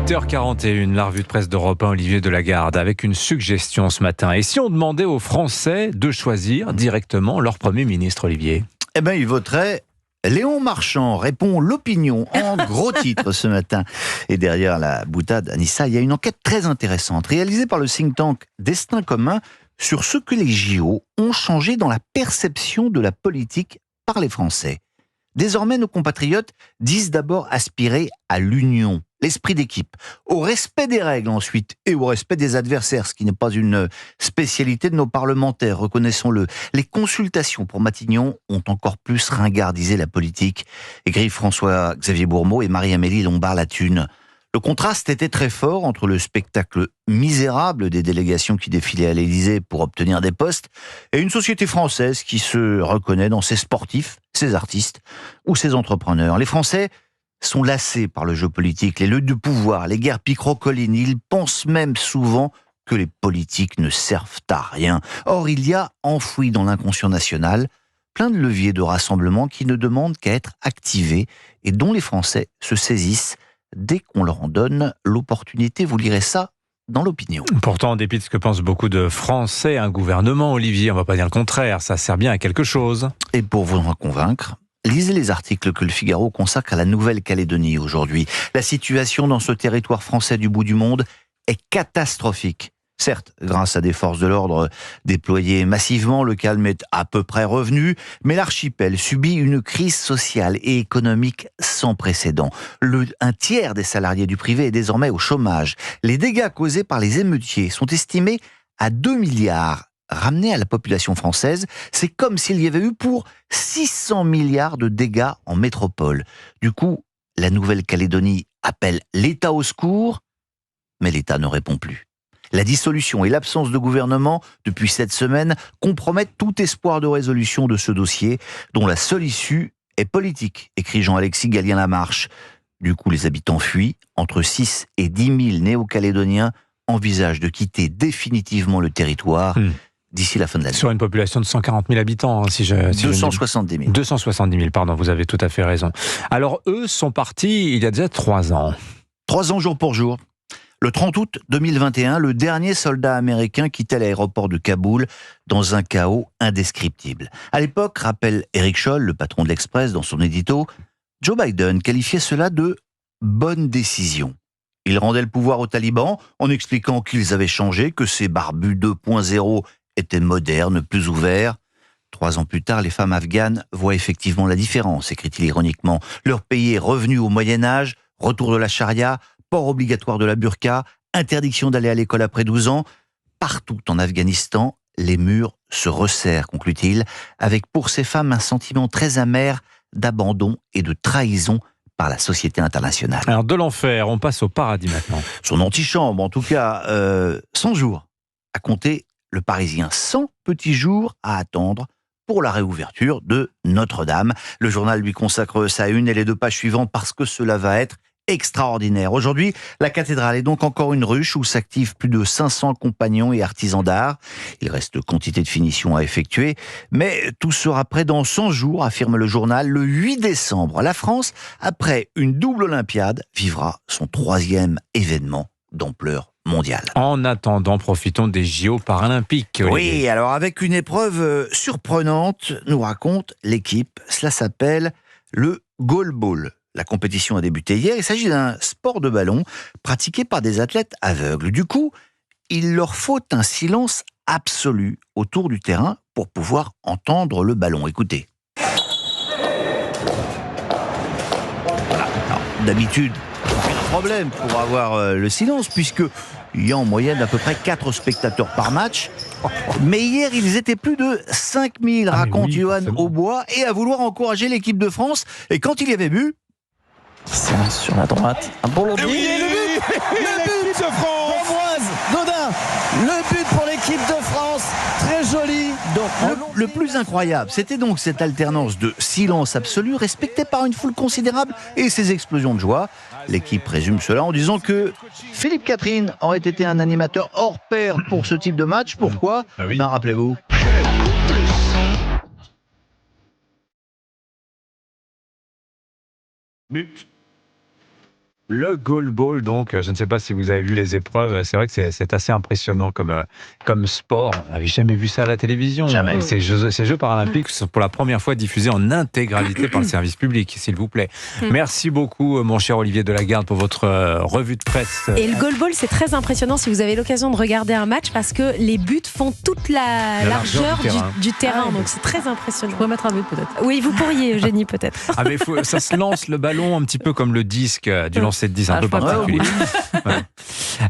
8h41, la revue de presse d'Europe 1, Olivier Delagarde, avec une suggestion ce matin. Et si on demandait aux Français de choisir directement leur Premier ministre, Olivier ? Eh bien, ils voteraient Léon Marchand, répond l'opinion, en gros titre ce matin. Et derrière la boutade, Anissa, il y a une enquête très intéressante, réalisée par le think tank Destin commun, sur ce que les JO ont changé dans la perception de la politique par les Français. Désormais, nos compatriotes disent d'abord aspirer à l'union, l'esprit d'équipe, au respect des règles ensuite, et au respect des adversaires, ce qui n'est pas une spécialité de nos parlementaires, reconnaissons-le. Les consultations pour Matignon ont encore plus ringardisé la politique, écrivent François-Xavier Bourmeau et Marie-Amélie Lombard-Lathune. Le contraste était très fort entre le spectacle misérable des délégations qui défilaient à l'Élysée pour obtenir des postes et une société française qui se reconnaît dans ses sportifs, ses artistes ou ses entrepreneurs. Les Français sont lassés par le jeu politique, les luttes de pouvoir, les guerres picrocolines. Ils pensent même souvent que les politiques ne servent à rien. Or, il y a enfoui dans l'inconscient national plein de leviers de rassemblement qui ne demandent qu'à être activés et dont les Français se saisissent dès qu'on leur en donne l'opportunité. Vous lirez ça dans l'opinion. Pourtant, en dépit de ce que pensent beaucoup de Français, un gouvernement, Olivier, on ne va pas dire le contraire, ça sert bien à quelque chose. Et pour vous en convaincre, lisez les articles que le Figaro consacre à la Nouvelle-Calédonie aujourd'hui. La situation dans ce territoire français du bout du monde est catastrophique. Certes, grâce à des forces de l'ordre déployées massivement, le calme est à peu près revenu, mais l'archipel subit une crise sociale et économique sans précédent. Un tiers des salariés du privé est désormais au chômage. Les dégâts causés par les émeutiers sont estimés à 2 milliards. Ramenés à la population française, c'est comme s'il y avait eu pour 600 milliards de dégâts en métropole. Du coup, la Nouvelle-Calédonie appelle l'État au secours, mais l'État ne répond plus. La dissolution et l'absence de gouvernement depuis cette semaine compromettent tout espoir de résolution de ce dossier, dont la seule issue est politique, écrit Jean-Alexis Gallien-Lamarche. Du coup, les habitants fuient. Entre 6 et 10 000 néo-calédoniens envisagent de quitter définitivement le territoire d'ici la fin de l'année. Sur une population de 140 000 habitants, 270 000. 270 000, pardon, vous avez tout à fait raison. Alors, eux sont partis il y a déjà 3 ans. 3 ans jour pour jour. Le 30 août 2021, le dernier soldat américain quittait l'aéroport de Kaboul dans un chaos indescriptible. À l'époque, rappelle Eric Scholl, le patron de l'Express, dans son édito, Joe Biden qualifiait cela de « bonne décision ». Il rendait le pouvoir aux talibans en expliquant qu'ils avaient changé, que ces barbus 2.0 étaient modernes, plus ouverts. 3 ans plus tard, les femmes afghanes voient effectivement la différence, écrit-il ironiquement. Leur pays est revenu au Moyen-Âge, retour de la charia, port obligatoire de la burqa, interdiction d'aller à l'école après 12 ans. Partout en Afghanistan, les murs se resserrent, conclut-il, avec pour ces femmes un sentiment très amer d'abandon et de trahison par la société internationale. Alors de l'enfer, on passe au paradis maintenant. Son antichambre, en tout cas, 100 jours à compter le Parisien. 100 petits jours à attendre pour la réouverture de Notre-Dame. Le journal lui consacre sa une et les 2 pages suivantes parce que cela va être extraordinaire. Aujourd'hui, la cathédrale est donc encore une ruche où s'activent plus de 500 compagnons et artisans d'art. Il reste quantité de finitions à effectuer, mais tout sera prêt dans 100 jours, affirme le journal. Le 8 décembre, la France, après une double Olympiade, vivra son 3e événement d'ampleur mondiale. En attendant, profitons des JO paralympiques. Oui, alors avec une épreuve surprenante, nous raconte l'équipe. Cela s'appelle le goalball. La compétition a débuté hier. Il s'agit d'un sport de ballon pratiqué par des athlètes aveugles. Du coup, il leur faut un silence absolu autour du terrain pour pouvoir entendre le ballon. Écoutez. D'habitude, aucun problème pour avoir le silence, puisque il y a en moyenne à peu près 4 spectateurs par match. Mais hier, ils étaient plus de 5000, raconte Johan Aubois, et à vouloir encourager l'équipe de France. Et quand il y avait bu, silence sur la droite. Un bon long de oui, le but de France. Ambroise Godin, le but pour l'équipe de France, très joli. Donc le plus incroyable, c'était donc cette alternance de silence absolu respecté par une foule considérable et ces explosions de joie. L'équipe résume cela en disant que Philippe Catherine aurait été un animateur hors pair pour ce type de match. Pourquoi ? Ben, rappelez-vous. But. Le goalball, donc, je ne sais pas si vous avez vu les épreuves, c'est vrai que c'est assez impressionnant comme sport. On n'avait jamais vu ça à la télévision. Jamais. Ces Jeux paralympiques sont pour la première fois diffusés en intégralité par le service public, s'il vous plaît. Merci beaucoup, mon cher Olivier Delagarde, pour votre revue de presse. Et le goalball, c'est très impressionnant si vous avez l'occasion de regarder un match parce que les buts font toute la largeur du terrain. Donc c'est très impressionnant. Je pourrais mettre un but peut-être. Oui, vous pourriez, Eugénie, peut-être. Ah, mais ça se lance le ballon un petit peu comme le disque du lancer de disque, un peu je crois pas. particulier. Ouais.